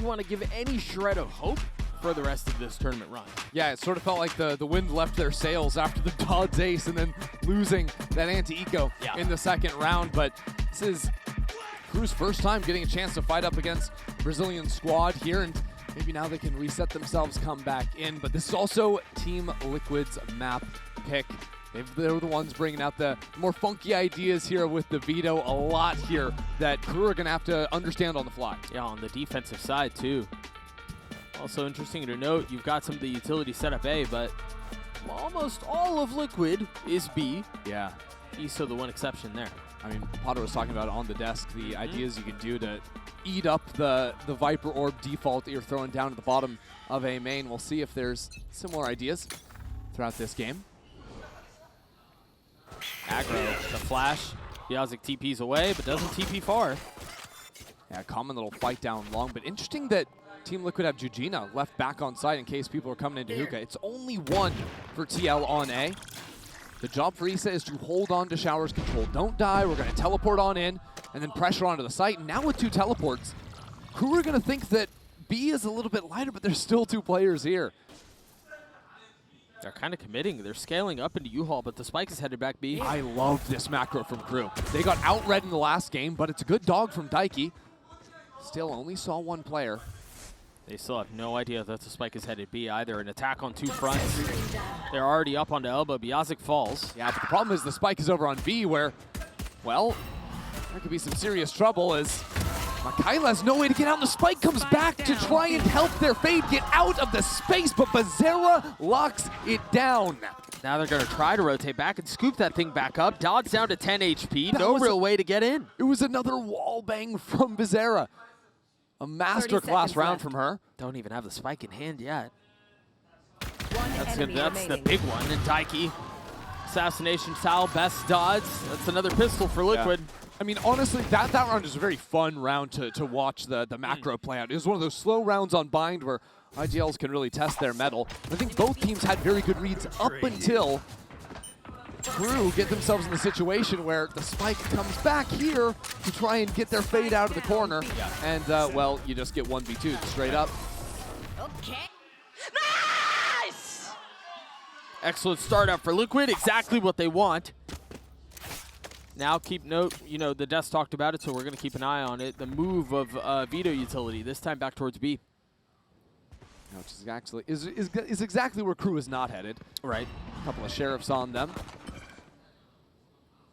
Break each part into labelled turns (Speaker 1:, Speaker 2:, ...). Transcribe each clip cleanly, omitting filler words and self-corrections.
Speaker 1: you want to give any shred of hope for the rest of this tournament run.
Speaker 2: Yeah, it sort of felt like the wind left their sails after the Dodds ace and then losing that anti-eco in the second round. But this is Crew's first time getting a chance to fight up against Brazilian squad here, and maybe now they can reset themselves, come back in. But this is also Team Liquid's map pick. They're the ones bringing out the more funky ideas here with the veto. A lot here that Crew are going to have to understand on the fly.
Speaker 1: Yeah, on the defensive side too. Also interesting to note, you've got some of the utility set up A, but almost all of Liquid is B.
Speaker 2: Yeah.
Speaker 1: ESO the one exception there.
Speaker 2: I mean, Potter was talking about on the desk, the ideas you can do to eat up the Viper Orb default that you're throwing down at the bottom of A main. We'll see if there's similar ideas throughout this game.
Speaker 1: Aggro, the flash. Biazik TP's away, but doesn't TP far.
Speaker 2: Yeah, common little fight down long, but interesting that Team Liquid have Jujina left back on site in case people are coming into hookah. It's only one for TL on A. The job for Issa is to hold on to Shower's control. Don't die, we're going to teleport on in, and then pressure onto the site. And now with two teleports, Crew are going to think that B is a little bit lighter, but there's still two players here.
Speaker 1: They're kind of committing. They're scaling up into U-Haul, but the spike is headed back B.
Speaker 2: I love this macro from Crew. They got out-red in the last game, but it's a good dog from Daiki. Still only saw one player.
Speaker 1: They still have no idea that the spike is headed B either. An attack on two fronts. They're already up onto elbow. Biazik falls.
Speaker 2: Yeah, but the problem is the spike is over on B where, well, there could be some serious trouble as Mikaela has no way to get out, and the spike comes back to try and help their Fade get out of the space, but Bazera locks it down.
Speaker 1: Now they're going to try to rotate back and scoop that thing back up. Dodge down to 10 HP. No real way to get in.
Speaker 2: It was another wall bang from Bazera. A masterclass round from her.
Speaker 1: Don't even have the spike in hand yet. That's the big one. And Daiki, assassination towel, best dodge. That's another pistol for Liquid.
Speaker 2: Yeah. I mean, honestly, that round is a very fun round to watch the macro play out. It was one of those slow rounds on Bind where IGLs can really test their mettle. I think both teams had very good reads up until Crew get themselves in the situation where the spike comes back here to try and get their Fade out of the corner. And, well, you just get 1v2 straight up.
Speaker 3: Okay. Nice!
Speaker 1: Excellent start out for Liquid. Exactly what they want. Now keep note, you know, the desk talked about it, so we're going to keep an eye on it. The move of veto utility, this time back towards B.
Speaker 2: Which is actually is exactly where Crew is not headed.
Speaker 1: Right.
Speaker 2: A couple of sheriffs on them.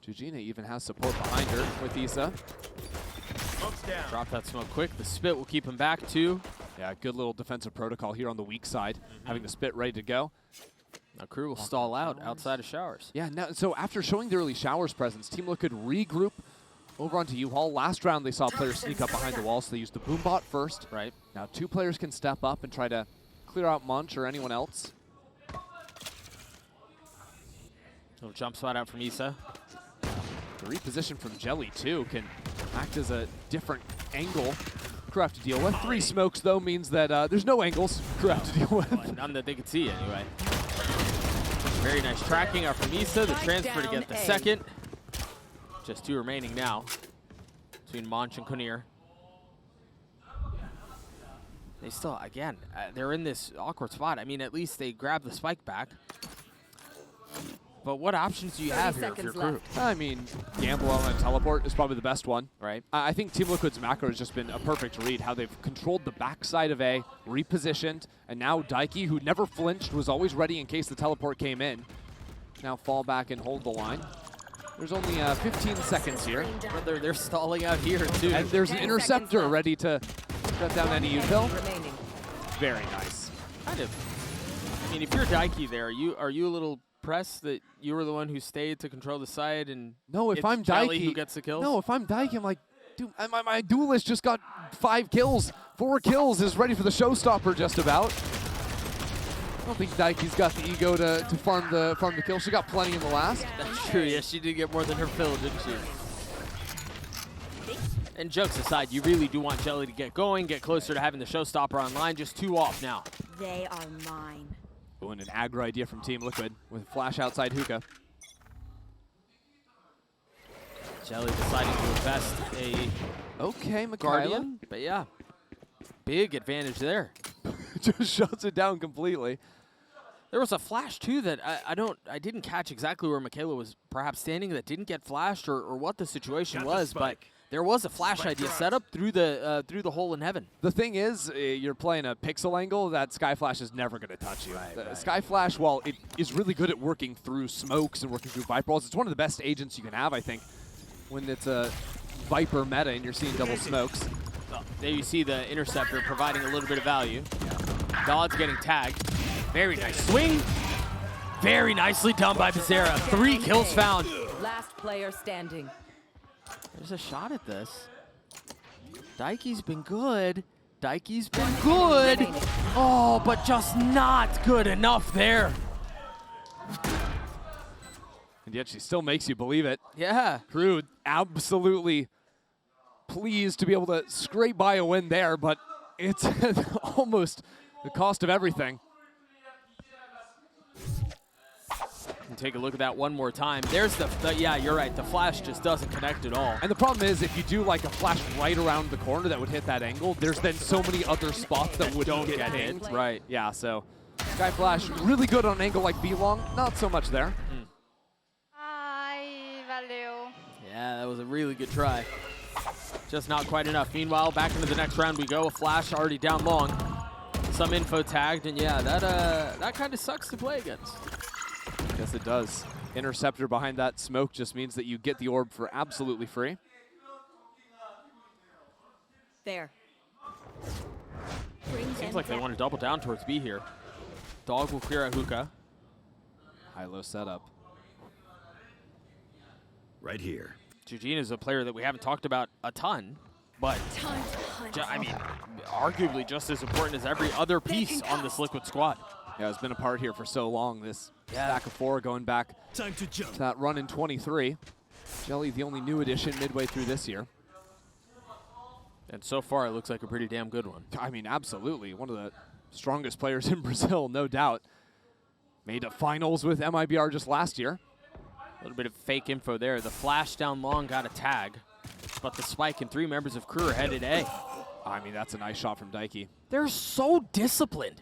Speaker 2: Jujina even has support behind her with Issa.
Speaker 1: Drop that smoke quick. The spit will keep him back too.
Speaker 2: Yeah, good little defensive protocol here on the weak side, having the spit ready to go.
Speaker 1: Now Crew will stall out outside of Showers.
Speaker 2: Yeah, now, so after showing the early Showers presence, Team Liquid regroup over onto U-Haul. Last round they saw players sneak up behind the wall, so they used the Boombot first.
Speaker 1: Right.
Speaker 2: Now two players can step up and try to clear out Munch or anyone else.
Speaker 1: Little jump spot out from Issa.
Speaker 2: The reposition from Jelly too can act as a different angle Crew have to deal with. 3 smokes though means that there's no angles Crew have to deal with.
Speaker 1: Well, none that they can see anyway. Very nice tracking out from Issa. The transfer to get the second. Just 2 remaining now between Monch and Konir. They still, again, they're in this awkward spot. I mean, at least they grab the spike back. But what options do you have here for your Crew?
Speaker 2: I mean, gamble on a teleport is probably the best one, right? I think Team Liquid's macro has just been a perfect read, how they've controlled the backside of A, repositioned, and now Daiki, who never flinched, was always ready in case the teleport came in. Now fall back and hold the line. There's only 15 seconds here.
Speaker 1: They're stalling out here, too.
Speaker 2: And there's an interceptor ready to shut down any util. Very nice.
Speaker 1: Kind of. I mean, if you're Daiki there, are you a little pressed that you were the one who stayed to control the side and
Speaker 2: no, if I'm Daiki,
Speaker 1: who gets the kills?
Speaker 2: No, if I'm Daiki, I'm like, dude, my duelist just got 5 kills. 4 kills, is ready for the showstopper just about. I don't think Daiki's got the ego to farm the kill. She got plenty in the last.
Speaker 1: That's true. Yes, she did get more than her fill, didn't she? And jokes aside, you really do want Jelly to get going, get closer to having the showstopper online. Just 2 off now.
Speaker 3: They are mine.
Speaker 2: Ooh, and an aggro idea from Team Liquid with flash outside hookah.
Speaker 1: Jelly deciding to invest a
Speaker 2: okay, Mikaela.
Speaker 1: Guardian, but yeah. Big advantage there.
Speaker 2: Just shuts it down completely.
Speaker 1: There was a flash too that I didn't catch exactly where Michaela was perhaps standing that didn't get flashed or what the situation was, but there was a flash idea set up through the hole in heaven.
Speaker 2: The thing is, you're playing a pixel angle, that Sky Flash is never going to touch you.
Speaker 1: Right.
Speaker 2: Sky Flash, while it is really good at working through smokes and working through Viper balls, it's one of the best agents you can have, I think, when it's a Viper meta and you're seeing double smokes.
Speaker 1: Well, there you see the interceptor providing a little bit of value. Dodd's getting tagged. Very nice swing. Very nicely done by Becerra. 3 kills found.
Speaker 3: Last player standing.
Speaker 1: There's a shot at this. Daiki's been good. Daiki's been good. Oh, but just not good enough there.
Speaker 2: And yet she still makes you believe it.
Speaker 1: Yeah.
Speaker 2: Crew absolutely pleased to be able to scrape by a win there, but it's almost the cost of everything.
Speaker 1: And take a look at that one more time. There's the yeah, you're right. The flash just doesn't connect at all.
Speaker 2: And the problem is, if you do like a flash right around the corner that would hit that angle, there's then so many other spots that would don't get hit.
Speaker 1: Right.
Speaker 2: Yeah, so Sky Flash really good on an angle like B-Long, not so much there.
Speaker 4: Ai, valeu.
Speaker 1: Yeah, that was a really good try. Just not quite enough. Meanwhile, back into the next round we go. A flash already down long. Some info tagged, and yeah, that kind of sucks to play against.
Speaker 2: Yes, it does. Interceptor behind that smoke just means that you get the orb for absolutely free.
Speaker 3: There.
Speaker 1: Seems like they want to double down towards B here. Dog will clear a hookah.
Speaker 2: High-low setup.
Speaker 5: Right here.
Speaker 1: Jujin is a player that we haven't talked about a ton, but I mean, arguably just as important as every other piece on this Liquid squad.
Speaker 2: Yeah, it's been a part here for so long. This
Speaker 1: Yeah.
Speaker 2: stack of 4 going back
Speaker 5: Time to jump.
Speaker 2: to that run in 23. Jelly, the only new addition midway through this year.
Speaker 1: And so far, it looks like a pretty damn good one.
Speaker 2: I mean, absolutely. One of the strongest players in Brazil, no doubt. Made a finals with MIBR just last year.
Speaker 1: A little bit of fake info there. The flash down long got a tag, but the spike and 3 members of crew are headed A.
Speaker 2: I mean, that's a nice shot from Daiki.
Speaker 1: They're so disciplined.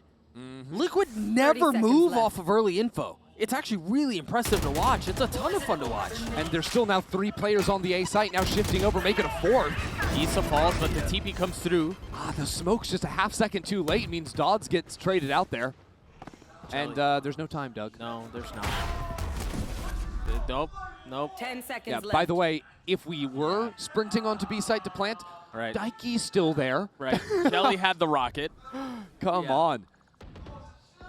Speaker 1: Liquid never
Speaker 3: 30
Speaker 1: move
Speaker 3: seconds left.
Speaker 1: off of early info. It's actually really impressive to watch. It's a ton of fun to watch.
Speaker 2: And there's still now 3 players on the A site, now shifting over, making a 4th.
Speaker 1: Issa falls, but the TP comes through.
Speaker 2: The smoke's just a half second too late, means Dodds gets traded out there. And there's no time, Doug.
Speaker 1: No, there's not. Nope.
Speaker 3: 10 seconds
Speaker 2: Yeah,
Speaker 3: left.
Speaker 2: by the way, if we were sprinting onto B site to plant,
Speaker 1: Right.
Speaker 2: Daiki's still there.
Speaker 1: Right. Jelly had the rocket.
Speaker 2: Come
Speaker 1: Yeah.
Speaker 2: on.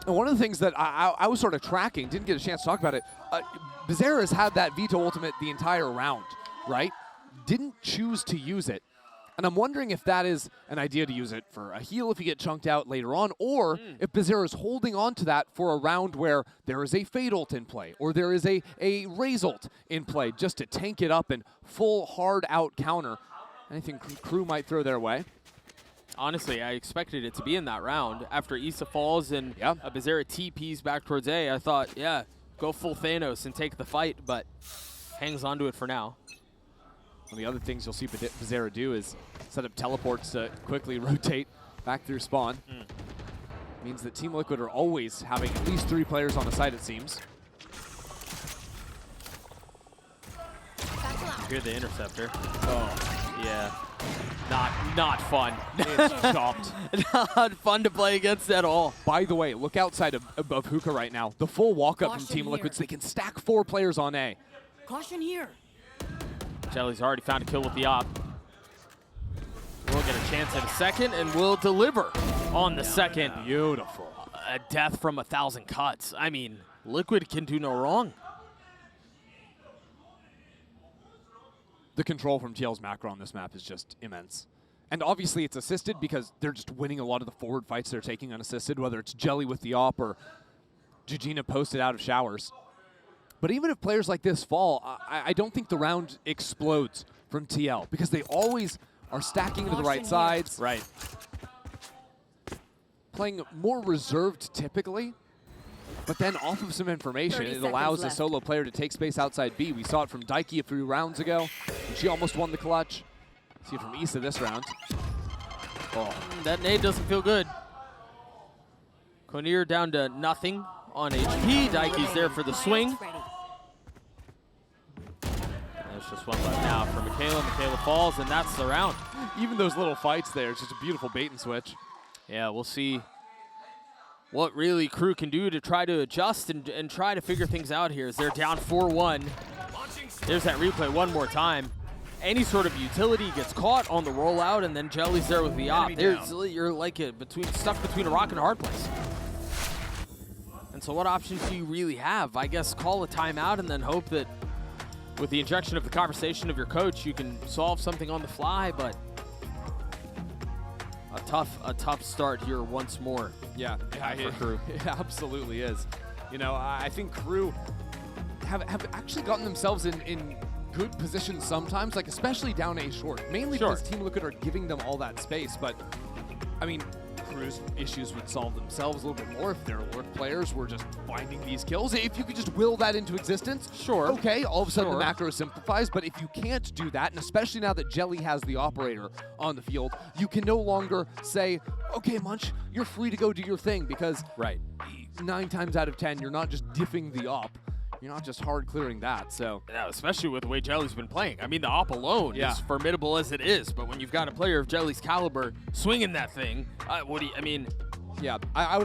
Speaker 2: And one of the things that I was sort of tracking, didn't get a chance to talk about it, Becerra's had that veto ultimate the entire round, right? Didn't choose to use it. And I'm wondering if that is an idea to use it for a heal if you get chunked out later on, or if Becerra's holding on to that for a round where there is a Fade ult in play, or there is a Raze ult in play, just to tank it up and full hard out counter. Anything crew might throw their way.
Speaker 1: Honestly, I expected it to be in that round. After Issa falls and Becerra TPs back towards A, I thought, yeah, go full Thanos and take the fight, but hangs on to it for now.
Speaker 2: One of the other things you'll see Becerra do is set up teleports to quickly rotate back through spawn. Means that Team Liquid are always having at least 3 players on the site, it seems.
Speaker 1: Hear the interceptor. Oh, yeah. Not fun.
Speaker 2: It's chopped.
Speaker 1: Not fun to play against at all.
Speaker 2: By the way, look outside of Hookah right now. The full walk-up from
Speaker 3: Caution
Speaker 2: Team Liquid,
Speaker 3: here.
Speaker 2: so they can stack 4 players on A.
Speaker 3: Caution here.
Speaker 1: Jelly's already found a kill with the op. We'll get a chance at a second, and we'll deliver on the second.
Speaker 2: Beautiful.
Speaker 1: A death from 1,000 cuts. I mean, Liquid can do no wrong.
Speaker 2: The control from TL's macro on this map is just immense. And obviously it's assisted because they're just winning a lot of the forward fights they're taking unassisted, whether it's Jelly with the op or Jujina posted out of showers. But even if players like this fall, I don't think the round explodes from TL because they always are stacking into the right sides.
Speaker 1: Right.
Speaker 2: Playing more reserved typically, but then off of some information,
Speaker 3: 30
Speaker 2: it allows a
Speaker 3: seconds
Speaker 2: solo player to take space outside B. We saw it from Daiki a few rounds ago, and she almost won the clutch. See it from Issa this round.
Speaker 1: Oh, that nade doesn't feel good. Konir down to nothing on HP. Daikie's there for the swing. There's just one left now for Michaela. Michaela falls, and that's the round.
Speaker 2: Even those little fights there, it's just a beautiful bait and switch.
Speaker 1: Yeah, we'll see what really Crew can do to try to adjust and try to figure things out here as they're down 4-1. There's that replay one more time. Any sort of utility gets caught on the rollout, and then Jelly's there with the op. You're like stuck between a rock and a hard place. And so what options do you really have? I guess call a timeout and then hope that with the injection of the conversation of your coach, you can solve something on the fly, but a tough start here once more.
Speaker 2: Yeah,
Speaker 1: for Crew.
Speaker 2: It absolutely is. You know, I think Crew have actually gotten themselves in good position sometimes, like especially down A short, mainly because Team Liquid are giving them all that space. But I mean, Crew's issues would solve themselves a little bit more if their work players were just finding these kills. If you could just will that into existence, okay, all of a sudden the macro simplifies. But if you can't do that, and especially now that Jelly has the operator on the field, you can no longer say, okay, Munch, you're free to go do your thing, because 9 times out of 10, you're not just diffing the op. You're not just hard clearing that, so.
Speaker 1: Yeah, especially with the way Jelly's been playing. I mean, the op alone is formidable as it is, but when you've got a player of Jelly's caliber swinging that thing, I
Speaker 2: would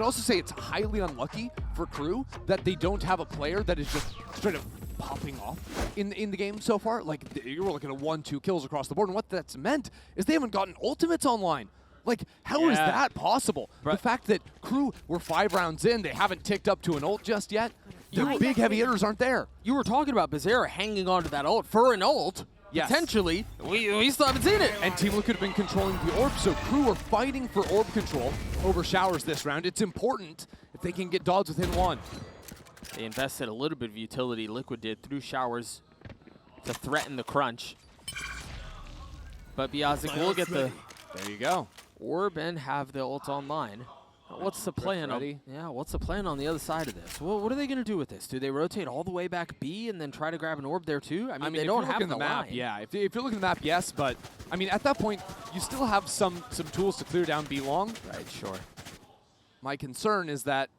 Speaker 2: also say it's highly unlucky for Crew that they don't have a player that is just straight up popping off in the game so far. Like, you were looking at 1-2 kills across the board, and what that's meant is they haven't gotten ultimates online. Like, how is that possible? The fact that Crew were 5 rounds in, they haven't ticked up to an ult just yet. The big heavy hitters aren't there.
Speaker 1: You were talking about Bizarre hanging on to that ult for an ult.
Speaker 2: Yes.
Speaker 1: Potentially. We still haven't seen it.
Speaker 2: And Team Liquid have been controlling the orb, so Crew are fighting for orb control over Showers this round. It's important if they can get dodges within 1.
Speaker 1: They invested a little bit of utility, Liquid did, through Showers to threaten the crunch. But Biazik will get the
Speaker 2: there you go.
Speaker 1: orb and have the ult online. What's the plan? What's the plan on the other side of this? Well, what are they going to do with this? Do they rotate all the way back B and then try to grab an orb there too? I mean they don't have the
Speaker 2: map.
Speaker 1: line.
Speaker 2: Yeah, if you're looking at the map, yes, but I mean at that point you still have some tools to clear down B long.
Speaker 1: Right, sure.
Speaker 2: My concern is that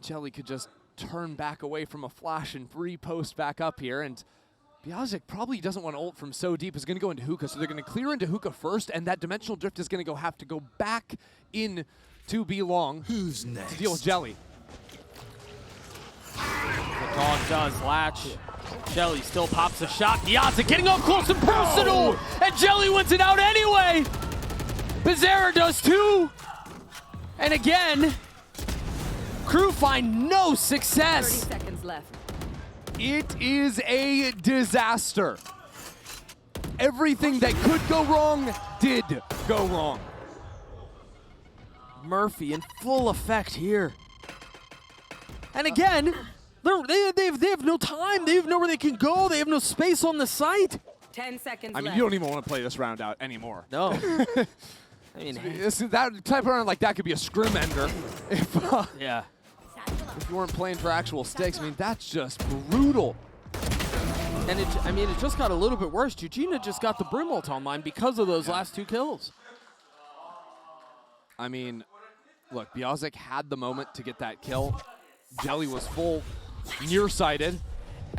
Speaker 2: Jelly could just turn back away from a flash and repost back up here, and Biazik probably doesn't want to ult from so deep. Is going to go into hookah, so they're going to clear into hookah first, and that dimensional drift is going to have to go back in to be long
Speaker 4: Who's next?
Speaker 2: to deal with Jelly.
Speaker 1: The dog does latch. Jelly still pops a shot. Biazik getting up close and personal, and Jelly wins it out anyway. Bizarre does too. And again, Crew find no success.
Speaker 3: 30 seconds left.
Speaker 2: It is a disaster. Everything that could go wrong did go wrong.
Speaker 1: Murphy in full effect here. And again, they have no time. They have nowhere they can go. They have no space on the site.
Speaker 3: 10 seconds
Speaker 2: I mean,
Speaker 3: left.
Speaker 2: you don't even want to play this round out anymore.
Speaker 1: No. I mean,
Speaker 2: that type of round like that could be a scrim ender if you weren't playing for actual stakes. I mean, that's just brutal.
Speaker 1: And it just got a little bit worse. Eugenia just got the Brim ult online because of those last 2 kills.
Speaker 2: I mean, look, Biazik had the moment to get that kill. Jelly was full, nearsighted,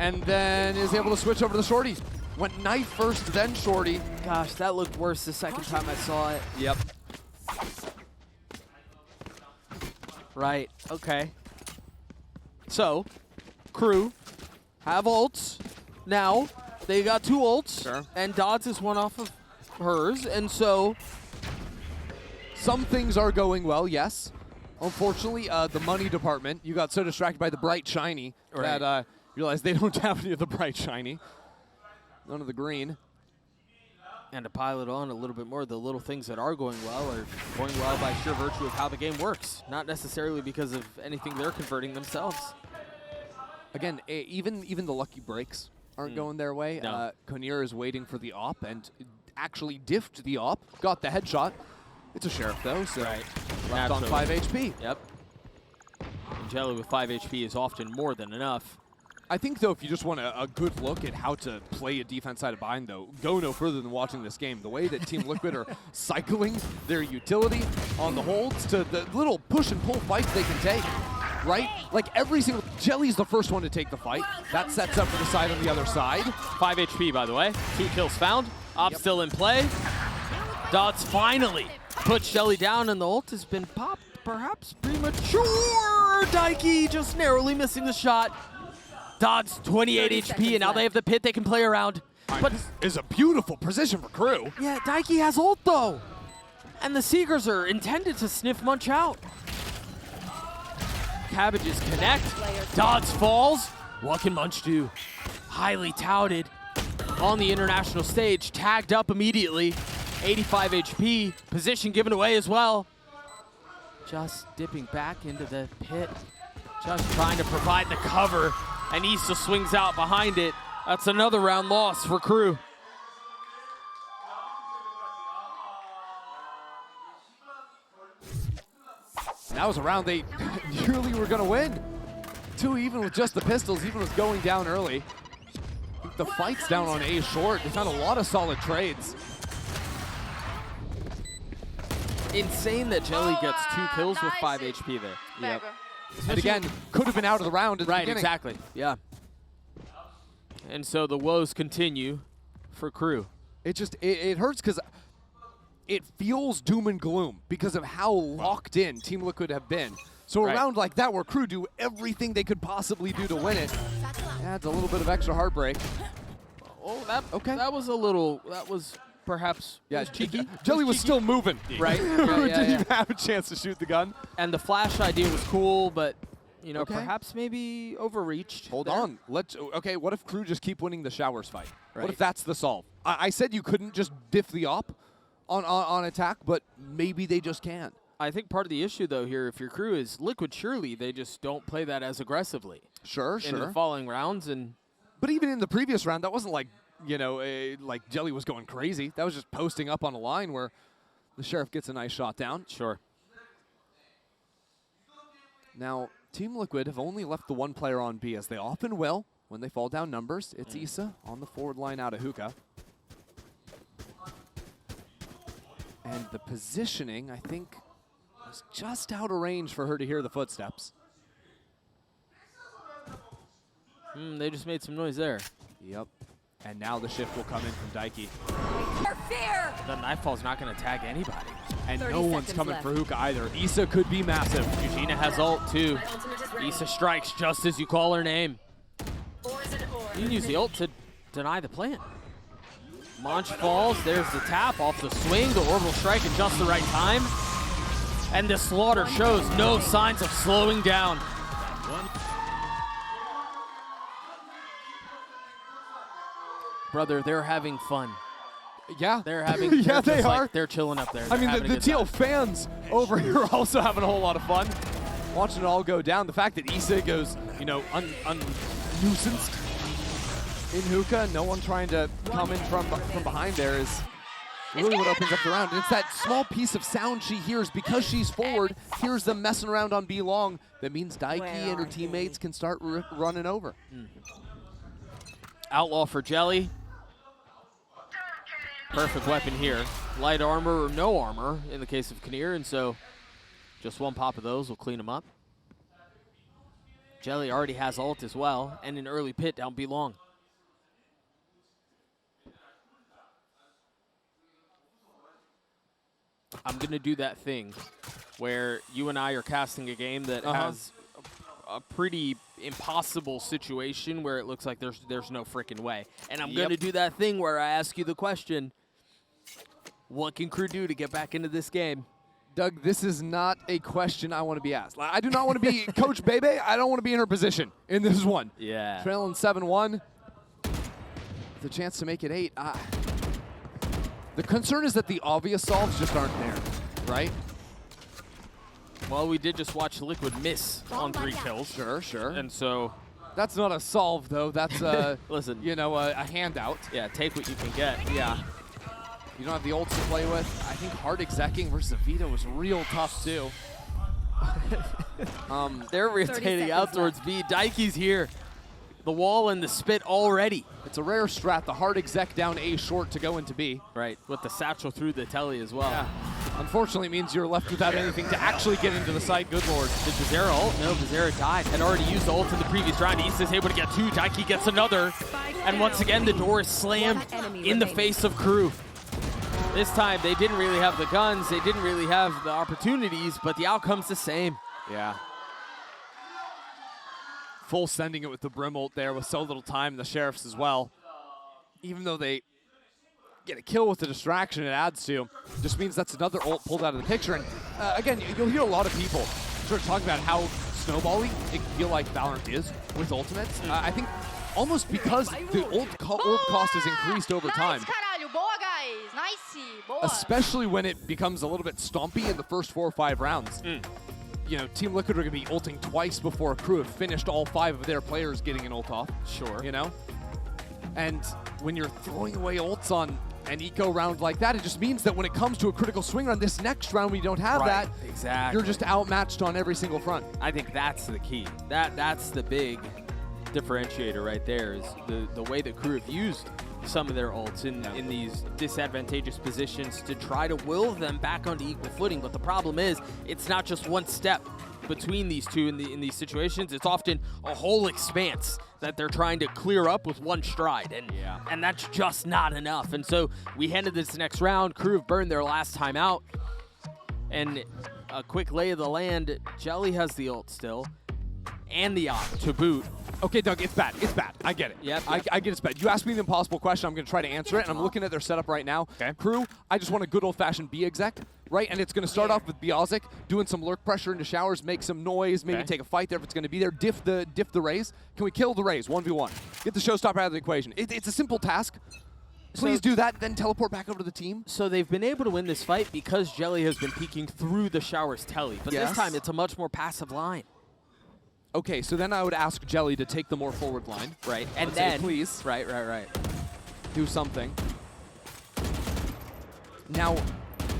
Speaker 2: and then is able to switch over to the shorty. Went knife first, then shorty.
Speaker 1: Gosh, that looked worse the second time I saw it.
Speaker 2: Yep.
Speaker 1: Right, okay. So, Crew have ults. Now, they got 2 ults, and Dodds is one off of hers, and so
Speaker 2: some things are going well, yes. Unfortunately, the money department, you got so distracted by the bright shiny that you realize they don't have any of the bright shiny. None of the green.
Speaker 1: And to pile it on a little bit more, the little things that are going well are going well by sheer virtue of how the game works, not necessarily because of anything they're converting themselves.
Speaker 2: Again, even the lucky breaks aren't going their way.
Speaker 1: No.
Speaker 2: Konir is waiting for the op and actually diffed the op, got the headshot. It's a Sheriff though, so left on 5 HP.
Speaker 1: Yep. And Jelly with 5 HP is often more than enough.
Speaker 2: I think, though, if you just want a good look at how to play a defense side of bind, though, go no further than watching this game. The way that Team Liquid are cycling their utility on the holds to the little push and pull fights they can take, right? Like every single... Jelly's the first one to take the fight. That sets up for the side on the other side.
Speaker 1: 5 HP, by the way. 2 kills found. Op still in play. Dots finally puts Jelly down, and the ult has been popped, perhaps premature. Daiki just narrowly missing the shot. Dots 28 HP, and now they have the pit they can play around.
Speaker 2: But this is a beautiful position for Crew.
Speaker 1: Yeah, Daiki has ult, though. And the Seekers are intended to sniff Munch out. Cabbages connect. Dots falls. What can Munch do? Highly touted on the international stage. Tagged up immediately. 85 HP. Position given away as well. Just dipping back into the pit. Just trying to provide the cover. And Issa swings out behind it. That's another round loss for Crew.
Speaker 2: That was a round they nearly were going to win. 2 even with just the pistols, even with going down early. I think the fight's down on A short. They found a lot of solid trades.
Speaker 1: Insane that Jelly gets 2 kills with 5 HP there.
Speaker 2: Yep. And again, could have been out of the round at the
Speaker 1: Right,
Speaker 2: beginning.
Speaker 1: exactly. Yeah. And so the woes continue for Crew.
Speaker 2: It hurts because it feels doom and gloom because of how locked in Team Liquid have been. So a round like that where Crew do everything they could possibly do to win it adds a little bit of extra heartbreak.
Speaker 1: Oh, that was a little, that was perhaps cheeky.
Speaker 2: Jelly was still moving.
Speaker 1: Right.
Speaker 2: Didn't even have a chance to shoot the gun.
Speaker 1: And the flash idea was cool, but you know, perhaps maybe overreached.
Speaker 2: Hold on. Okay, what if Crew just keep winning the showers fight? Right. What if that's the solve? I said you couldn't just diff the op on attack, but maybe they just can.
Speaker 1: I think part of the issue, though, here, if your Crew is Liquid, surely they just don't play that as aggressively.
Speaker 2: Sure.
Speaker 1: In the following rounds.
Speaker 2: But even in the previous round, that wasn't like, you know, like Jelly was going crazy. That was just posting up on a line where the Sheriff gets a nice shot down.
Speaker 1: Sure.
Speaker 2: Now, Team Liquid have only left the 1 player on B, as they often will when they fall down numbers. It's Issa on the forward line out of hookah. And the positioning, I think, was just out of range for her to hear the footsteps.
Speaker 1: They just made some noise there.
Speaker 2: Yep. And now the shift will come in from Daiki.
Speaker 1: The Nightfall's not going to tag anybody.
Speaker 2: And no one's coming for hookah either. Issa could be massive.
Speaker 1: Eugenia has ult too. Issa strikes just as you call her name. You can use the ult to deny the plant. Munch falls. There's the tap off the swing. The orbital strike in just the right time. And the slaughter shows no signs of slowing down. Brother, they're having fun.
Speaker 2: Yeah.
Speaker 1: They're having
Speaker 2: yeah, they are.
Speaker 1: Like, they're chilling up there.
Speaker 2: I mean, the TL fans over here are also having a whole lot of fun watching it all go down. The fact that Issa goes, you know, unnuisanced in hookah, no one trying to come in from behind there is really what opens up the round. And it's that small piece of sound she hears because she's forward, hears them messing around on B long. That means Daiki and her teammates can start running over.
Speaker 1: Outlaw for Jelly. Perfect weapon here. Light armor or no armor in the case of Kinnear, and so just 1 pop of those will clean him up. Jelly already has ult as well, and an early pit down B long. I'm going to do that thing where you and I are casting a game that has a pretty impossible situation where it looks like there's no freaking way. And I'm going to do that thing where I ask you the question, what can Crew do to get back into this game?
Speaker 2: Doug, this is not a question I want to be asked. I do not want to be Coach Bebe. I don't want to be in her position in this one.
Speaker 1: Yeah.
Speaker 2: Trailing 7-1. The chance to make it 8. The concern is that the obvious solves just aren't there, right?
Speaker 1: Well, we did just watch Liquid miss on 3 kills.
Speaker 2: Sure.
Speaker 1: And so...
Speaker 2: That's not a solve, though. That's
Speaker 1: listen,
Speaker 2: you know, a handout.
Speaker 1: Yeah, take what you can get.
Speaker 2: Yeah. You don't have the ults to play with. I think hard execing versus Vito was real tough, too.
Speaker 1: They're rotating out towards B. Daiki's here. the wall and the spit already.
Speaker 2: It's a rare strat, the hard exec down A short to go into B.
Speaker 1: Right, with the satchel through the telly as well.
Speaker 2: Yeah. Unfortunately means you're left without anything to actually get into the site. Good lord.
Speaker 1: Did Bazera ult? No, Bazera died. Had already used the ult in the previous round. East is able to get 2. Daiki gets another. And once again, the door is slammed in the face of Crew. This time, they didn't really have the guns. They didn't really have the opportunities, but the outcome's the same.
Speaker 2: Yeah. Full sending it with the Brim ult there with so little time. The Sheriffs as well. Even though they get a kill with the distraction it adds to, just means that's another ult pulled out of the picture. And again, you'll hear a lot of people sort of talk about how snowbally it can feel like Valorant is with ultimates. I think almost because the ult cost has increased over time.
Speaker 4: Boa, guys. Nice. Boa.
Speaker 2: Especially when it becomes a little bit stompy in the first 4 or 5 rounds. You know, Team Liquid are going to be ulting twice before Crew have finished all 5 of their players getting an ult off.
Speaker 1: Sure.
Speaker 2: You know? And when you're throwing away ults on an eco round like that, it just means that when it comes to a critical swing round, this next round we don't have that.
Speaker 1: Exactly.
Speaker 2: You're just outmatched on every single front.
Speaker 1: I think that's the key. That's the big differentiator right there, is the way that Crew have used some of their ults in these disadvantageous positions to try to will them back onto equal footing. But the problem is, it's not just one step between these two in these situations. It's often a whole expanse that they're trying to clear up with one stride, and that's just not enough. And so we headed this next round. Crew have burned their last time out, and a quick lay of the land. Jelly has the ult still, and the op to boot.
Speaker 2: Okay, Doug, it's bad. It's bad. I get it.
Speaker 1: Yep.
Speaker 2: I get it's bad. You asked me the impossible question. I'm going to try to answer it, and I'm looking at their setup right now.
Speaker 1: Okay.
Speaker 2: Crew, I just want a good old-fashioned B exec, right? And it's going to start off with Biazic doing some lurk pressure into showers, make some noise, maybe take a fight there if it's going to be there, diff the Raze. Can we kill the Raze 1v1? Get the showstopper out of the equation. It's a simple task. Please do that, then teleport back over to the team.
Speaker 1: So they've been able to win this fight because Jelly has been peeking through the shower's telly. But this time, it's a much more passive line.
Speaker 2: Okay, so then I would ask Jelly to take the more forward line.
Speaker 1: Right, and
Speaker 2: then,
Speaker 1: then,
Speaker 2: please,
Speaker 1: right.
Speaker 2: do something. Now,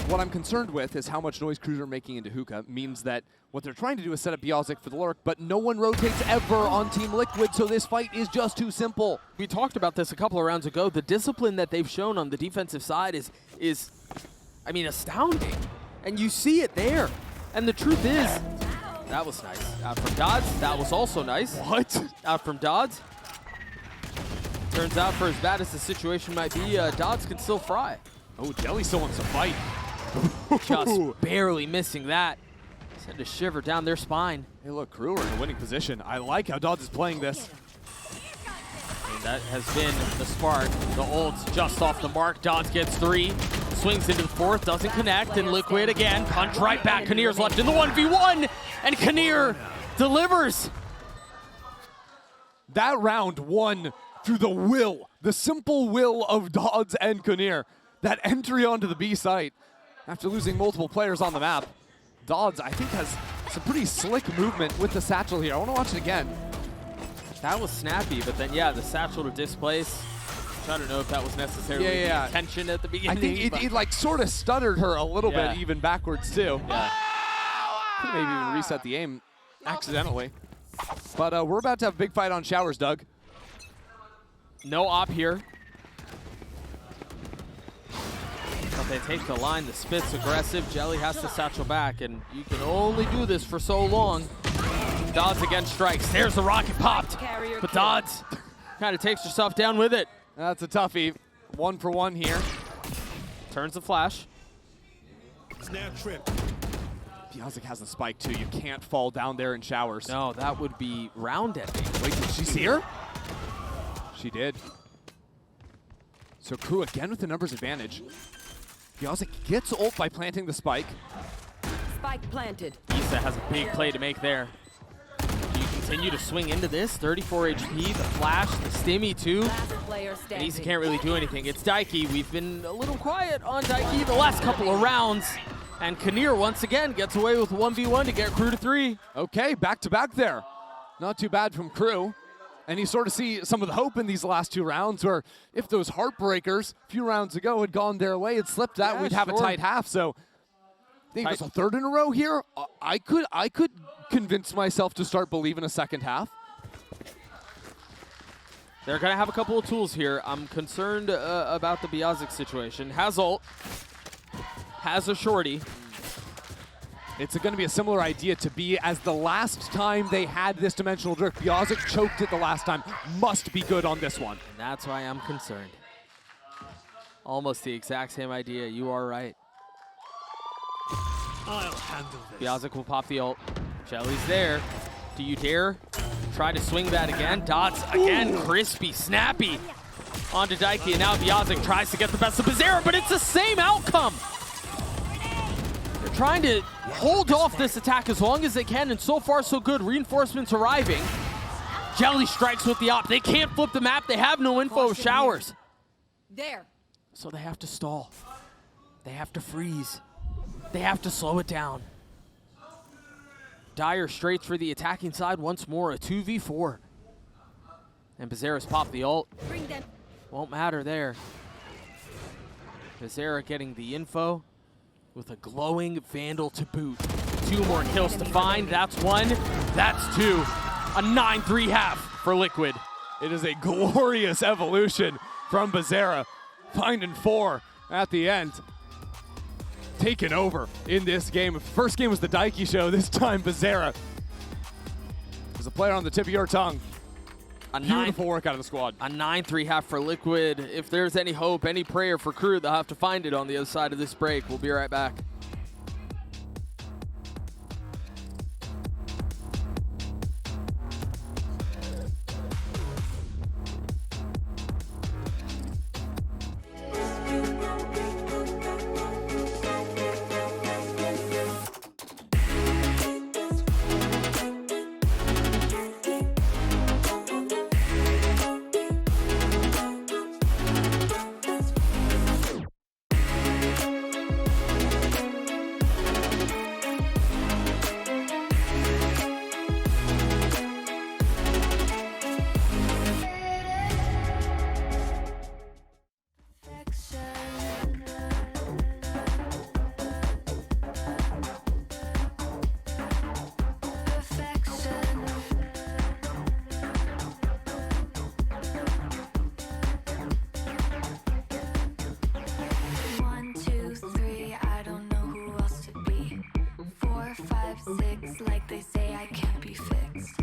Speaker 2: what I'm concerned with is how much noise Crews are making into hookah. Means that what they're trying to do is set up Biazic for the lurk, but no one rotates ever on Team Liquid, so this fight is just too simple.
Speaker 1: We talked about this a couple of rounds ago. The discipline that they've shown on the defensive side is I mean, astounding. And you see it there. And the truth is, that was nice. Out from Dodds, that was also nice.
Speaker 2: What?
Speaker 1: Out from Dodds. Turns out, for as bad as the situation might be, Dodds can still fry.
Speaker 2: Oh, Jelly still wants to fight.
Speaker 1: Just barely missing that. Sent a shiver down their spine.
Speaker 2: Hey, look, Crew are in a winning position. I like how Dodds is playing this.
Speaker 1: And that has been the spark. The ult's just off the mark. Dodds gets 3. Swings into the 4th, doesn't connect, and Liquid again. Punch right back. Kinnear's left in the 1v1, and Kinnear delivers.
Speaker 2: That round won through the will, the simple will of Dodds and Kinnear. That entry onto the B site after losing multiple players on the map. Dodds, I think, has some pretty slick movement with the satchel here. I want to watch it again.
Speaker 1: That was snappy, but then, yeah, the satchel to displace. I don't know if that was necessarily the intention at the beginning.
Speaker 2: I think it like sort of stuttered her a little bit, even backwards too.
Speaker 1: Yeah.
Speaker 2: Could maybe even reset the aim accidentally. But we're about to have a big fight on showers, Doug.
Speaker 1: No op here. But they take the line. The spit's aggressive. Jelly has to satchel back, and you can only do this for so long. Dodds again strikes. There's the rocket popped. But Dodds kind of takes herself down with it.
Speaker 2: That's a toughie. 1 for 1 here.
Speaker 1: Turns the flash.
Speaker 5: Snap trip.
Speaker 2: Biazic has the spike too. You can't fall down there in showers.
Speaker 1: No, that would be round ending.
Speaker 2: Wait, did she see her? She did. So Crew again with the numbers advantage. Biazic gets ult by planting the spike.
Speaker 3: Spike planted.
Speaker 1: Issa has a big play to make there. Do you continue to swing into this? 34 HP, the flash, the stimmy too.
Speaker 3: Last player
Speaker 1: And
Speaker 3: standing.
Speaker 1: Issa can't really do anything. It's Daiki. We've been a little quiet on Daiki the last couple of rounds. And Kinnear once again gets away with 1v1 to get Crew to 3.
Speaker 2: Okay, back to back there. Not too bad from Crew. And you sort of see some of the hope in these last 2 rounds, where if those heartbreakers a few rounds ago had gone their way, it slipped that, we'd have a tight half. So I think it was a 3rd in a row here. I could convince myself to start believing a second half.
Speaker 1: They're going to have a couple of tools here. I'm concerned about the Biazic situation. Has ult. Has a shorty.
Speaker 2: It's going to be a similar idea to be as the last time they had this dimensional drift. Biazic choked it the last time. Must be good on this one.
Speaker 1: And that's why I'm concerned. Almost the exact same idea. You are right.
Speaker 5: I'll handle this.
Speaker 1: Biazic will pop the ult. Jelly's there. Do you dare try to swing that again? Dots again, crispy, snappy onto Daiki, and now Biazic tries to get the best of Bizarra, but it's the same outcome. They're trying to hold off this attack as long as they can, and so far so good. Reinforcements arriving. Jelly strikes with the op. They can't flip the map. They have no info of showers.
Speaker 3: There.
Speaker 1: So they have to stall. They have to freeze. They have to slow it down. Dyer straight for the attacking side once more, a 2v4. And Bizarra's popped the ult.
Speaker 3: Bring them.
Speaker 1: Won't matter there. Bizarra getting the info with a glowing Vandal to boot. 2 more kills to find. That's 1. That's 2. A 9-3 half for Liquid.
Speaker 2: It is a glorious evolution from Bizarra, finding 4 at the end. Taken over in this game. First game was the Daiki show. This time, Bizarra. There's a player on the tip of your tongue.
Speaker 1: A
Speaker 2: Beautiful work out of the squad.
Speaker 1: A 9-3 half for Liquid. If there's any hope, any prayer for Crew, they'll have to find it on the other side of this break. We'll be right back.
Speaker 6: Like they say, I can't be fixed.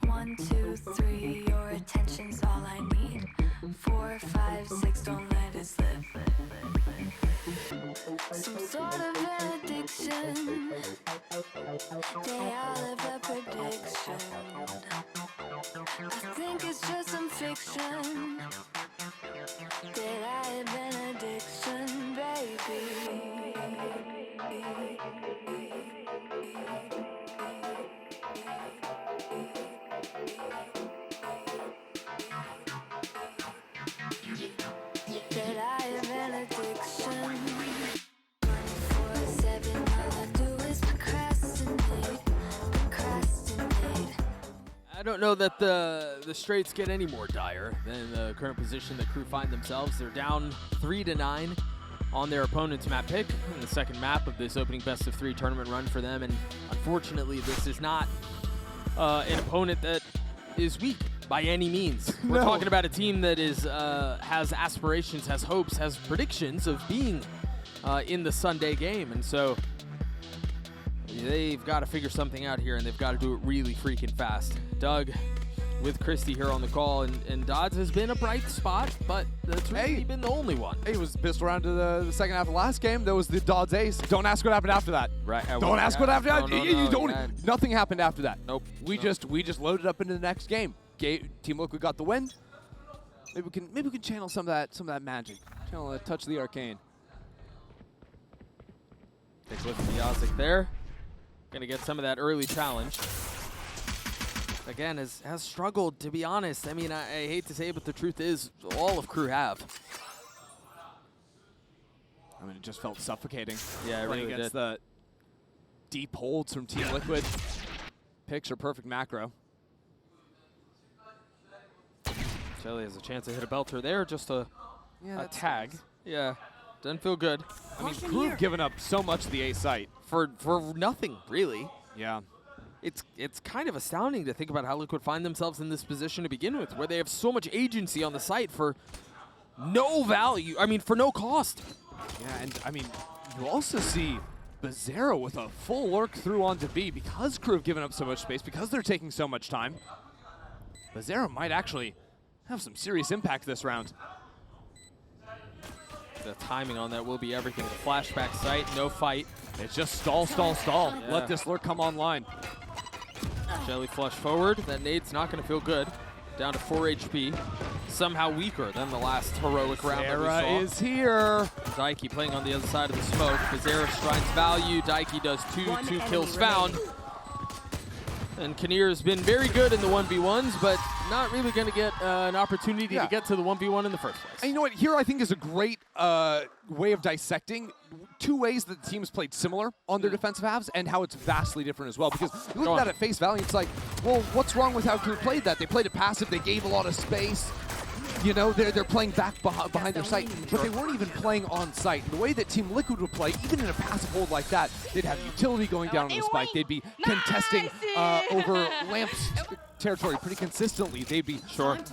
Speaker 6: 1, 2, 3, your attention's all I need. 4, 5, 6, don't let it slip. Some sort of an addiction. They all have a prediction. I think it's just some fiction. That I have an addiction, baby. That I have an addiction. 24/7, all I do is procrastinate.
Speaker 1: I don't know that the Straits get any more dire than the current position that Crew find themselves. They're down 3-9 on their opponent's map pick in the second map of this opening best of 3 tournament run for them, and unfortunately this is not an opponent that is weak by any means. We're talking about a team that is has aspirations, has hopes, has predictions of being in the Sunday game, and so they've got to figure something out here, and they've got to do it really freaking fast. Doug with Christy here on the call, and Dodds has been a bright spot, but that's really been the only one.
Speaker 2: He was pistol around to the second half of last game. That was the Dodds ace. Don't ask what happened after that.
Speaker 1: Right.
Speaker 2: Don't ask what happened after that. You don't.
Speaker 1: Yeah.
Speaker 2: Nothing happened after that.
Speaker 1: Nope.
Speaker 2: We just loaded up into the next game. Team Liquid got the win. Maybe we can channel some of that magic. Channel a touch of the arcane.
Speaker 1: Take a look at Biazic there. Gonna get some of that early challenge. Again, has struggled, to be honest. I mean, I hate to say it, but the truth is, all of Crew have.
Speaker 2: I mean, it just felt suffocating.
Speaker 1: Yeah, it
Speaker 2: playing
Speaker 1: really
Speaker 2: against
Speaker 1: did.
Speaker 2: the deep holds from Team Liquid. Picture perfect macro.
Speaker 1: Shelly has a chance to hit a belter there, just a tag.
Speaker 2: Nice.
Speaker 1: Yeah, doesn't feel good.
Speaker 2: I mean, Crew have given up so much to the A site.
Speaker 1: For nothing, really.
Speaker 2: Yeah.
Speaker 1: it's kind of astounding to think about how Liquid find themselves in this position to begin with, where they have so much agency on the site for no value. I mean, for no cost.
Speaker 2: Yeah, and I mean, you also see Bizarro with a full lurk through onto B because Crew have given up so much space, because they're taking so much time. Bizarro might actually have some serious impact this round.
Speaker 1: The timing on that will be everything. The flashback site, no fight.
Speaker 2: It's just stall, stall, stall.
Speaker 1: Yeah.
Speaker 2: Let this lurk come online.
Speaker 1: Jelly flush forward. That nade's not going to feel good. Down to 4 HP. Somehow weaker than the last heroic round that we
Speaker 2: Sarah
Speaker 1: saw.
Speaker 2: is here.
Speaker 1: Daiki playing on the other side of the smoke. Bizarro strides value. Daiki does two kills found. And Kinnear has been very good in the 1v1s, but not really going to get an opportunity to get to the 1v1 in the first place.
Speaker 2: And you know what? Here I think is a great way of dissecting two ways that the teams played similar on their defensive halves and how it's vastly different as well. Because you look at that at face value, it's like, well, what's wrong with how Crew played that? They played it passive. They gave a lot of space. You know, they're playing back behind their site, but they weren't even playing on site. The way that Team Liquid would play, even in a passive hold like that, they'd have utility going down on the spike. They'd be contesting over Lamp's territory pretty consistently. They'd be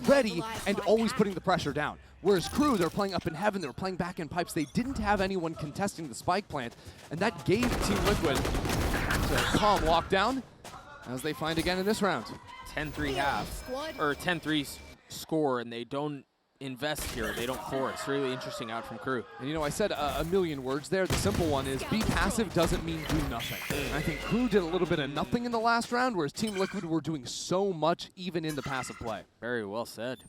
Speaker 2: ready and always putting the pressure down. Whereas Crew, they're playing up in heaven, they were playing back in pipes. They didn't have anyone contesting the spike plant, and that gave Team Liquid a calm lockdown, as they find again in this round.
Speaker 1: 10-3 half, or 10-3 score, and they don't invest here. They don't force. Really interesting out from Crew.
Speaker 2: And you know, I said a million words there. The simple one is be passive doesn't mean do nothing. And I think Crew did a little bit of nothing in the last round, whereas Team Liquid were doing so much even in the passive play.
Speaker 1: Very well said.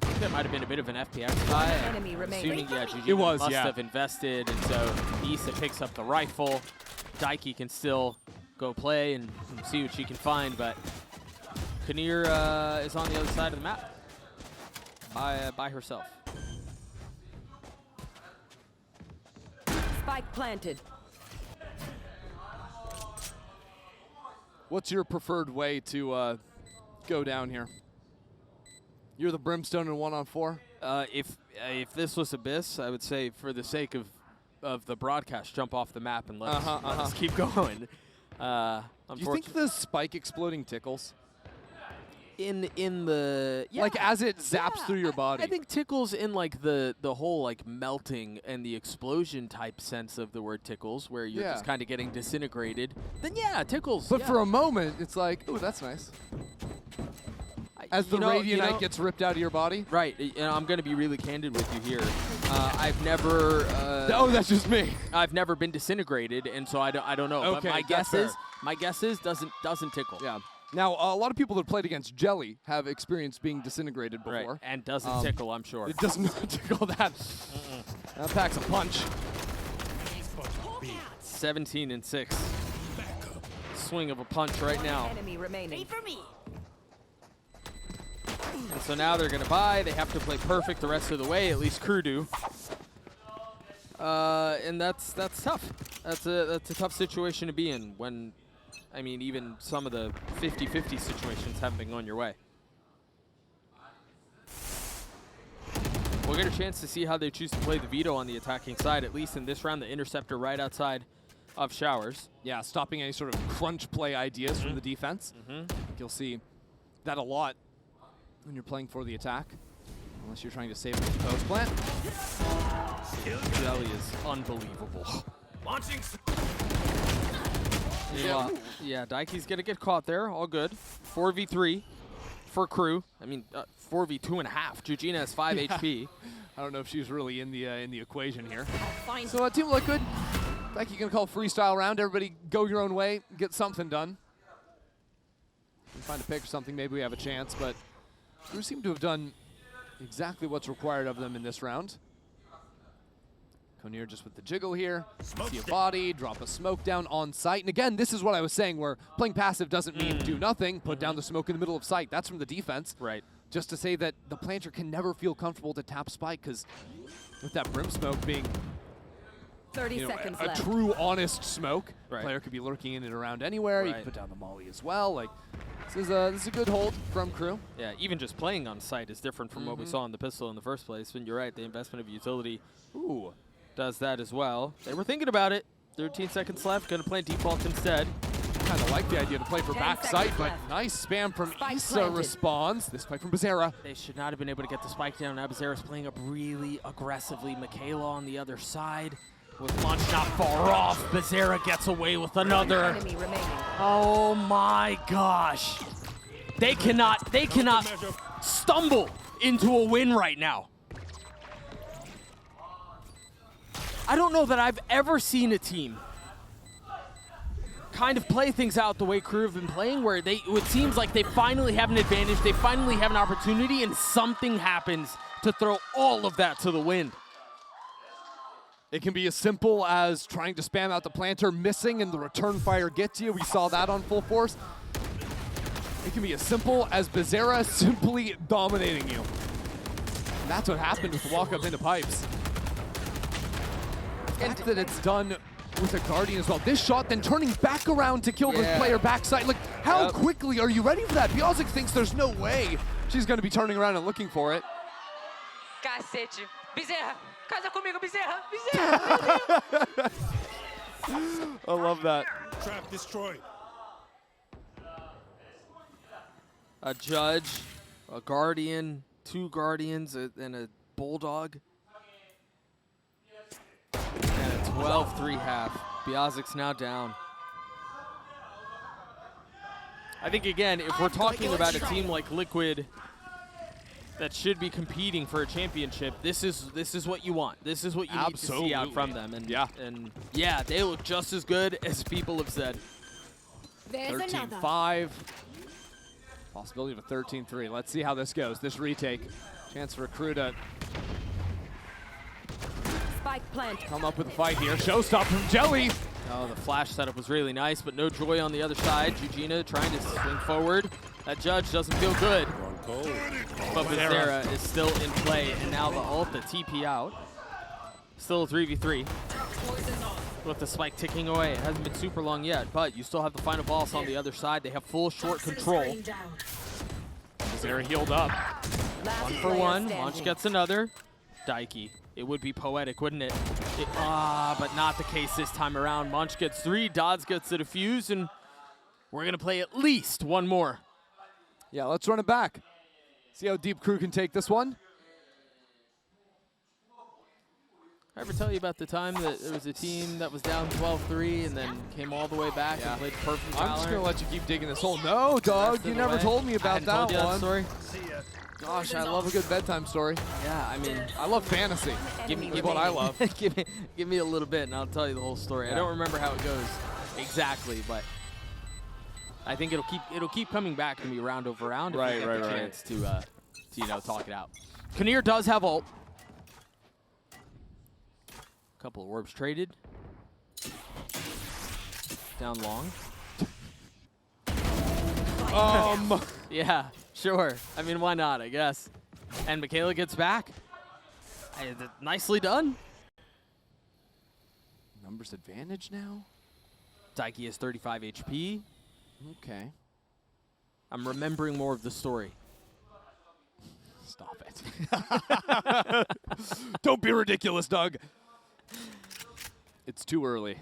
Speaker 1: I think that might have been a bit of an FPX play.
Speaker 3: Enemy
Speaker 1: Assuming, GG
Speaker 2: It was,
Speaker 1: must have invested, and so Issa picks up the rifle. Daiki can still go play and see what she can find, but Kinnear is on the other side of the map by herself.
Speaker 3: Spike planted.
Speaker 2: What's your preferred way to go down here? You're the Brimstone in 1-on-4?
Speaker 1: If this was Abyss, I would say for the sake of the broadcast, jump off the map and let us keep going.
Speaker 2: Do you think the spike exploding tickles?
Speaker 1: In the
Speaker 2: like as it zaps through your body?
Speaker 1: I think tickles in like the whole like melting and the explosion type sense of the word tickles, where you're just kind of getting disintegrated. Then tickles.
Speaker 2: But for a moment, it's like, oh, that's nice. As the Radianite gets ripped out of your body?
Speaker 1: Right. I'm going to be really candid with you here. I've never...
Speaker 2: oh, that's just me.
Speaker 1: I've never been disintegrated, and so I don't know.
Speaker 2: Okay,
Speaker 1: but my guess is doesn't tickle.
Speaker 2: Yeah. Now, a lot of people that played against Jelly have experienced being disintegrated before.
Speaker 1: Right. And doesn't tickle, I'm sure.
Speaker 2: It does not tickle that. That packs a punch.
Speaker 1: 17-6. Swing of a punch right now.
Speaker 3: Enemy remaining.
Speaker 4: Wait for me.
Speaker 1: And so now they're going to buy. They have to play perfect the rest of the way, at least Crew do. And that's tough. That's a tough situation to be in when, I mean, even some of the 50-50 situations haven't been going your way. We'll get a chance to see how they choose to play the veto on the attacking side, at least in this round. The interceptor right outside of Showers.
Speaker 2: Yeah, stopping any sort of crunch play ideas from the defense. I think you'll see that a lot when you're playing for the attack, unless you're trying to save the post plant.
Speaker 1: Jelly is unbelievable.
Speaker 5: Launching.
Speaker 1: Yeah, Daiki's going to get caught there. All good. 4v3 for Crew. I mean, 4v2.5. Jujina has 5 HP.
Speaker 2: I don't know if she's really in the equation here.
Speaker 4: Fine.
Speaker 2: So Team Liquid, Daiki going to call freestyle round. Everybody go your own way, get something done. We find a pick or something, maybe we have a chance, but Crew seem to have done exactly what's required of them in this round. Kinnear just with the jiggle here. See a body, drop a smoke down on site. And again, this is what I was saying, where playing passive doesn't mean do nothing. Put down the smoke in the middle of site. That's from the defense.
Speaker 1: Right.
Speaker 2: Just to say that the planter can never feel comfortable to tap spike, because with that brim smoke being
Speaker 3: 30 seconds
Speaker 2: a
Speaker 3: left.
Speaker 2: true, honest smoke,
Speaker 1: Right.
Speaker 2: player could be lurking in and around anywhere. You
Speaker 1: Right.
Speaker 2: can put down the molly as well. Like, this is a good hold from Crew.
Speaker 1: Yeah, even just playing on site is different from what we saw on the pistol in the first place. And you're right, the investment of utility does that as well. They were thinking about it. 13 seconds left, going to play default instead.
Speaker 2: kind of like the idea to play for
Speaker 3: 10
Speaker 2: backside,
Speaker 3: seconds
Speaker 2: but
Speaker 3: left.
Speaker 2: nice spam from
Speaker 3: Spike
Speaker 2: Issa
Speaker 3: planted.
Speaker 2: responds. This play from Bizarra.
Speaker 1: They should not have been able to get the spike down. Now Bizarra's playing up really aggressively. Michaela on the other side with Munch not far off. Bizarra gets away with another.
Speaker 3: Enemy remaining.
Speaker 1: Oh my gosh. They cannot stumble into a win right now. I don't know that I've ever seen a team kind of play things out the way Crew have been playing, where it seems like they finally have an advantage, they finally have an opportunity, and something happens to throw all of that to the wind.
Speaker 2: It can be as simple as trying to spam out the planter, missing, and the return fire gets you. We saw that on full force. It can be as simple as Bizarra simply dominating you. And that's what happened with the walk-up into pipes. And that it's done with a Guardian as well. This shot then turning back around to kill the player backside. Like, how quickly are you ready for that? Biazik thinks there's no way she's going to be turning around and looking for it.
Speaker 7: Cacete. Bezerra. Casa comigo, Bezerra. Bezerra.
Speaker 2: I love that.
Speaker 5: Trap destroyed.
Speaker 1: A Judge, a Guardian, 2 Guardians, and a Bulldog. And a 12-3 half. Biazik's now down. I think, again, if we're talking about a team like Liquid that should be competing for a championship, this is what you want. This is what you need to see out from them. And yeah, they look just as good as people have said.
Speaker 2: 13-5. Possibility of a 13-3. Let's see how this goes. This retake. Chance for Crew to
Speaker 3: Spike plant.
Speaker 2: come up with a fight here. Showstop from Jelly.
Speaker 1: Oh, the flash setup was really nice, but no joy on the other side. Jujina trying to swing forward. That Judge doesn't feel good. But Bizarra is still in play, and now the ult, the TP out. Still a 3v3. With the spike ticking away. It hasn't been super long yet, but you still have the final boss on the other side. They have full short control.
Speaker 2: Bizarra healed up.
Speaker 1: 1 for 1. Launch gets another. Daiki. It would be poetic, wouldn't it? But not the case this time around. Munch gets 3, Dodds gets the defuse, and we're going to play at least one more.
Speaker 2: Yeah, let's run it back. See how deep Crew can take this one.
Speaker 1: I ever tell you about the time that there was a team that was down 12-3 and then came all the way back and played perfect Valorant?
Speaker 2: I'm just going to let you keep digging this hole. No, dog, you never told me about that
Speaker 1: told you
Speaker 2: one.
Speaker 1: That story?
Speaker 2: Gosh, I love a good bedtime story.
Speaker 1: Yeah, I mean,
Speaker 2: I love fantasy.
Speaker 1: give me
Speaker 2: what I love.
Speaker 1: give me a little bit and I'll tell you the whole story. I don't remember how it goes exactly, but I think it'll keep coming back to me round over round if we get the chance to talk it out. Kinnear does have ult. Couple of orbs traded. Down long. Yeah, sure. I mean, why not, I guess. And Michaela gets back. Hey, nicely done.
Speaker 2: Numbers advantage now?
Speaker 1: Daiki has 35 HP.
Speaker 2: Okay.
Speaker 1: I'm remembering more of the story.
Speaker 2: Stop it. Don't be ridiculous, Doug. It's too early.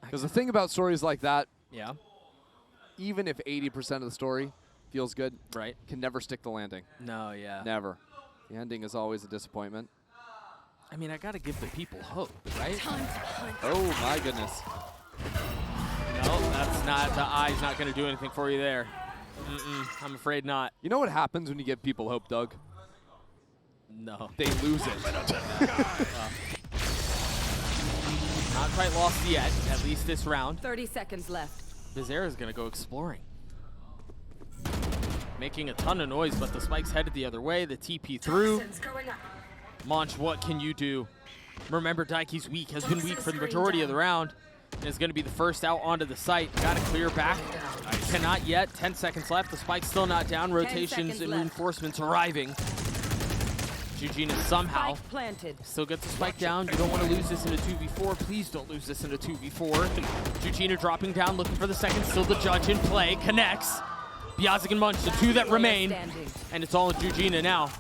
Speaker 2: Because the thing about stories like that, even if 80% of the story feels good, can never stick the landing.
Speaker 1: No, yeah.
Speaker 2: Never. The ending is always a disappointment.
Speaker 1: I mean, I got to give the people hope, right?
Speaker 2: Oh, my goodness.
Speaker 1: No, that's not. The eye's not going to do anything for you there. I'm afraid not.
Speaker 2: You know what happens when you give people hope, Doug?
Speaker 1: No.
Speaker 2: They lose it.
Speaker 1: Not quite lost yet, at least this round.
Speaker 3: 30 seconds left.
Speaker 1: Bizarra's going to go exploring. Making a ton of noise, but the spike's headed the other way. The TP through. Monch, what can you do? Remember, Daiki's weak, has been weak for the majority of the round, and is going to be the first out onto the site. Got to clear back. Cannot yet. 10 seconds left. The spike's still not down. Rotations and reinforcements arriving. Jujina somehow still gets the spike down. You don't want to lose this in a 2v4. Please don't lose this in a 2v4. Jujina dropping down, looking for the second. Still the Judge in play. Connects. Biazik and Munch, the 2 that remain. And it's all in Jujina now.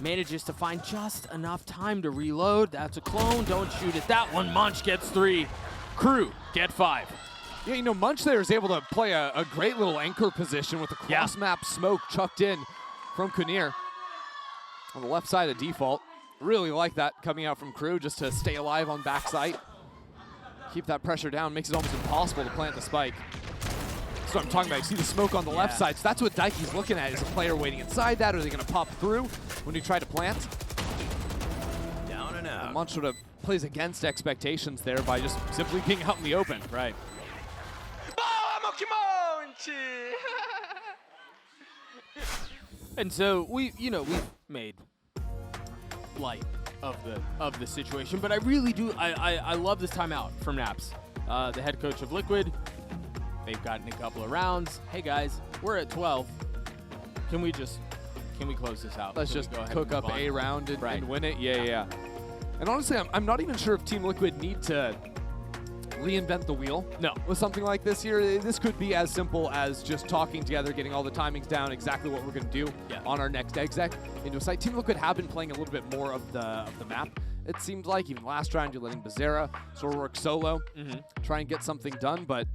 Speaker 1: manages to find just enough time to reload. That's a clone. Don't shoot at that one. Munch gets 3. Crew get 5.
Speaker 2: Yeah, you know, Munch there is able to play a great little anchor position with a cross-map smoke chucked in from Kunir on the left side of default. Really like that coming out from Crew just to stay alive on backside. Keep that pressure down, makes it almost impossible to plant the spike. That's what I'm talking about. You see the smoke on the left side, so that's what Daiki's looking at. Is a player waiting inside that, or are they going to pop through when you try to plant?
Speaker 5: Down and out.
Speaker 2: Munch sort of plays against expectations there by just simply being out in the open. Right.
Speaker 1: And so we've made light of the situation, but I really do. I love this timeout from Naps, the head coach of Liquid. They've gotten a couple of rounds. Hey guys, we're at 12. Can we close this out?
Speaker 2: Let's
Speaker 1: Can we
Speaker 2: just
Speaker 1: go ahead
Speaker 2: cook
Speaker 1: and
Speaker 2: up
Speaker 1: move
Speaker 2: a
Speaker 1: on?
Speaker 2: round and,
Speaker 1: Right.
Speaker 2: and win it. Yeah. And honestly, I'm not even sure if Team Liquid need to reinvent the wheel.
Speaker 1: No.
Speaker 2: With something like this here, this could be as simple as just talking together, getting all the timings down, exactly what we're going to do on our next exec into a site. Team Liquid have been playing a little bit more of the map. It seems like even last round you're letting Bizarra sort of work solo, try and get something done. But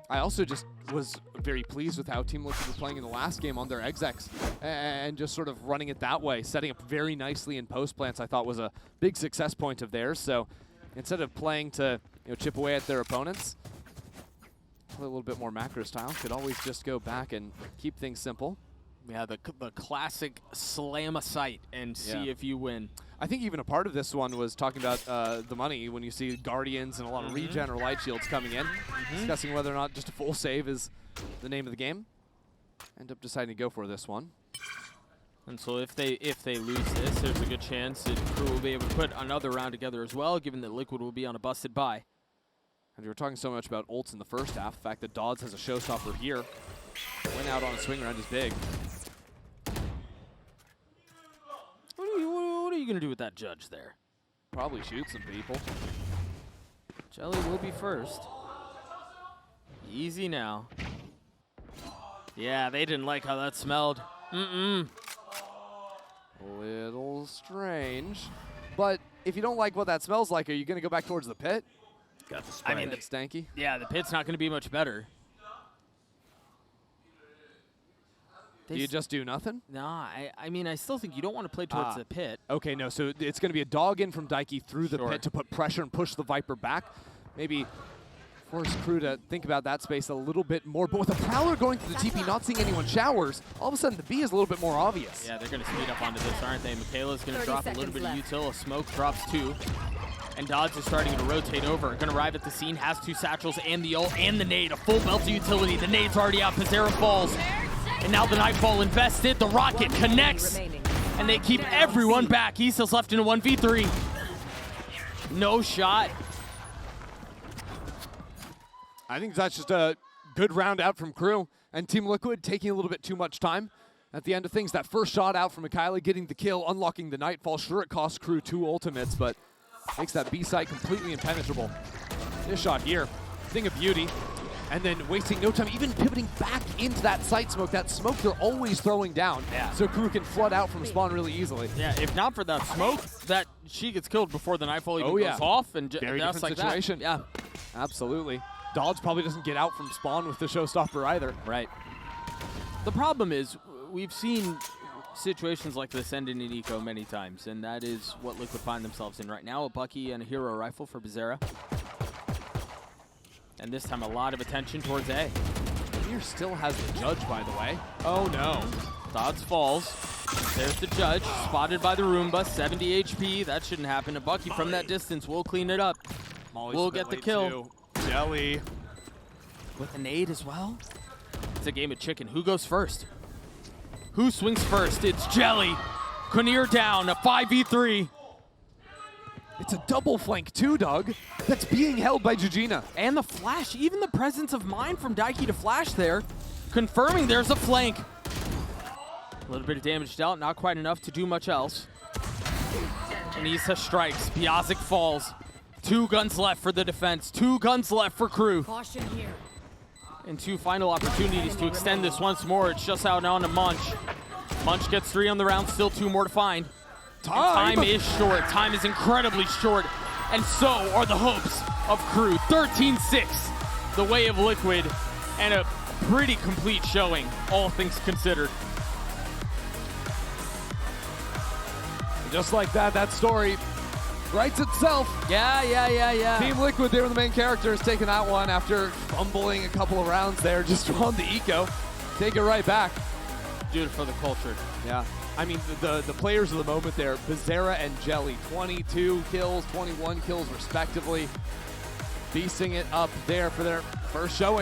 Speaker 2: I also just was very pleased with how Team Liquid were playing in the last game on their execs and just sort of running it that way, setting up very nicely in post plants. I thought was a big success point of theirs. So instead of playing to chip away at their opponents, play a little bit more macro style. Could always just go back and keep things simple.
Speaker 1: Yeah, the classic slam a site and see if you win.
Speaker 2: I think even a part of this one was talking about the money when you see Guardians and a lot of regen or light shields coming in, discussing whether or not just a full save is the name of the game. End up deciding to go for this one.
Speaker 1: And so if they lose this, there's a good chance that Crew will be able to put another round together as well, given that Liquid will be on a busted bye.
Speaker 2: And we were talking so much about ults in the first half. The fact that Dodds has a showstopper here, went out on a swing around is big.
Speaker 1: What are you going to do with that judge there?
Speaker 2: Probably shoot some people.
Speaker 1: Jelly will be first. Easy now. Yeah, they didn't like how that smelled.
Speaker 2: A little strange. But if you don't like what that smells like, are you going to go back towards the pit?
Speaker 5: Got the spike.
Speaker 1: I mean,
Speaker 2: That's stanky.
Speaker 1: Yeah, the pit's not going to be much better.
Speaker 2: Do you just do nothing?
Speaker 1: Nah, I mean, I still think you don't want to play towards the pit.
Speaker 2: Okay, no, so it's going to be a dog in from Daiki through the
Speaker 1: Sure.
Speaker 2: pit to put pressure and push the Viper back. Maybe force Crew to think about that space a little bit more. But with the Prowler going through the TP, not seeing anyone showers, all of a sudden the B is a little bit more obvious.
Speaker 1: Yeah, they're going to speed up onto this, aren't they? Michaela's going to
Speaker 3: 30
Speaker 1: drop a little bit
Speaker 3: seconds
Speaker 1: of util. A smoke drops 2. And Dodds is starting to rotate over. Going to arrive at the scene, has 2 satchels and the ult and the nade. A full belt of utility. The nade's already out. Pizarro falls. And now the Nightfall invested. The rocket connects. And they keep everyone back. He's still left in a 1v3. No shot.
Speaker 2: I think that's just a good round out from Crew. And Team Liquid taking a little bit too much time at the end of things. That first shot out from Michaela, getting the kill, unlocking the Nightfall. Sure, it costs Crew 2 ultimates, but makes that B site completely impenetrable. This shot here, thing of beauty. And then wasting no time, even pivoting back into that site smoke. That smoke they're always throwing down.
Speaker 1: Yeah.
Speaker 2: So Crew can flood out from spawn really easily.
Speaker 1: Yeah, if not for that smoke, that she gets killed before the Nightfall even goes off. And
Speaker 2: Very
Speaker 1: just
Speaker 2: different
Speaker 1: like
Speaker 2: situation.
Speaker 1: that. Yeah.
Speaker 2: Absolutely. Dodds probably doesn't get out from spawn with the showstopper either.
Speaker 1: Right. The problem is, we've seen situations like this end in an eco many times, and that is what Liquid find themselves in right now. A Bucky and a hero rifle for Bizarra. And this time a lot of attention towards A.
Speaker 2: Here still has the judge, by the way. Oh no.
Speaker 1: Dodds falls. There's the judge, spotted by the Roomba, 70 HP. That shouldn't happen. A Bucky from that distance will clean it up. We'll get the kill.
Speaker 2: Jelly.
Speaker 1: With a nade as well? It's a game of chicken. Who goes first? Who swings first? It's Jelly. Kunir down, a 5v3.
Speaker 2: It's a double flank too, Doug. That's being held by Jujina.
Speaker 1: And the flash, even the presence of mind from Daiki to flash there, confirming there's a flank. A little bit of damage dealt, not quite enough to do much else. Anissa strikes, Biazik falls. 2 guns left for the defense, 2 guns left for Crew.
Speaker 3: Caution here.
Speaker 1: And 2 final opportunities to extend this once more. It's just out on to Munch. Munch gets 3 on the round, still 2 more to find. Time is short. Time is incredibly short. And so are the hopes of Crew. 13-6, the way of Liquid, and a pretty complete showing, all things considered.
Speaker 2: Just like that, that story writes itself.
Speaker 1: Yeah.
Speaker 2: Team Liquid, they were the main characters, taking that one after fumbling a couple of rounds there just on the eco. Take it right back.
Speaker 1: Do it for the culture.
Speaker 2: Yeah. I mean, the players of the moment there, Bizarra and Jelly, 22 kills, 21 kills respectively. Beasting it up there for their first showing.